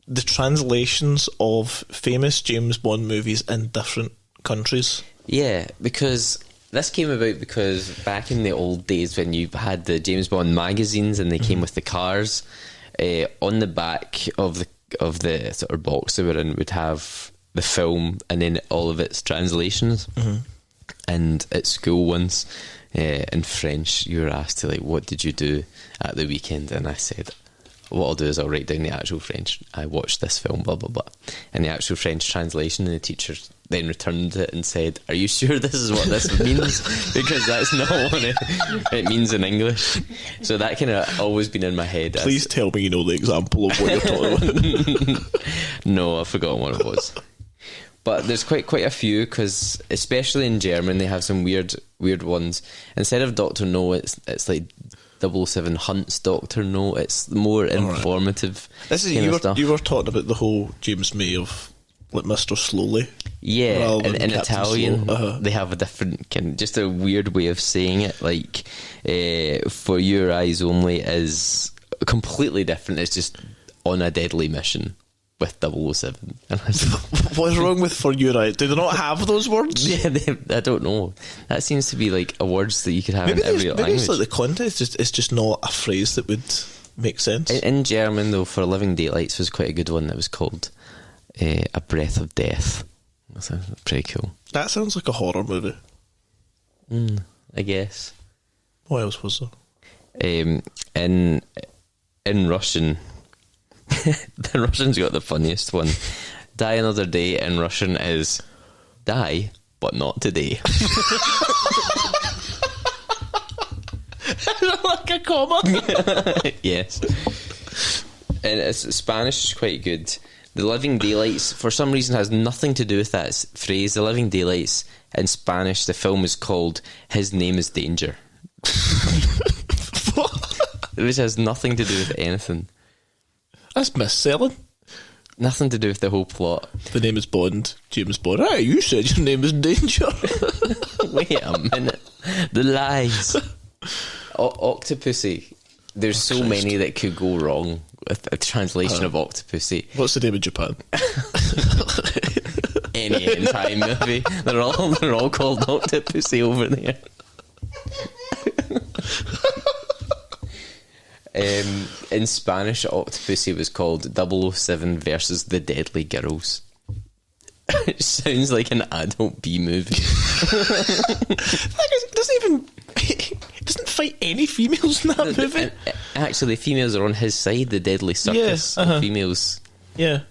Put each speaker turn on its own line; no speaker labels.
the translations of famous James Bond movies in different countries.
Yeah, because this came about because back in the old days when you had the James Bond magazines and they came with the cars, on the back of the sort of box they were in would have the film and then all of its translations. And at school once, in French, you were asked to, like, what did you do at the weekend? And I said, what I'll do is I'll write down the actual French. I watched this film, blah, blah, blah. And the actual French translation, and the teacher then returned it and said, are you sure this is what this means? Because that's not what it means in English. So that kind of always been in my head.
Please tell me you know the example of what you're talking about.
No, I've forgotten what it was. But there's quite a few, because especially in German they have some weird ones. Instead of Dr. No, it's like 007 Hunt's Dr. No. It's more informative.
This is you were talking about the whole James May of, like, Mr. Slowly.
Yeah, in Italian they have a different just a weird way of saying it. Like, For Your Eyes Only is completely different. It's just on a deadly mission with 007.
What's wrong with For Your Eyes? Do they not have those words?
Yeah, I don't know. That seems to be like a words that you could have in every language.
Maybe it's like the context. It's just not a phrase that would make sense.
In German, though, For Living Daylights was quite a good one that was called A Breath of Death. That's pretty cool.
That sounds like a horror movie.
I guess.
What else was there?
In Russian, the Russians got the funniest one. Die Another Day in Russian is die, but not today.
Like a comma?
Yes. And Spanish is quite good. The Living Daylights, for some reason, has nothing to do with that phrase. The Living Daylights, in Spanish, the film is called His Name is Danger. Which has nothing to do with anything.
That's mis-selling.
Nothing to do with the whole plot.
The name is Bond, James Bond. Hey, you said your name is Danger.
Wait a minute. The lies. Octopussy. There's so many that could go wrong with a translation of Octopussy.
What's the name in Japan?
Any time movie. They're all called Octopussy over there. In Spanish, Octopussy was called 007 versus the Deadly Girls. It sounds like an adult B movie.
It doesn't fight any females in that movie.
Actually, females are on his side, the Deadly Circus.
Yeah,
Females.
Yeah.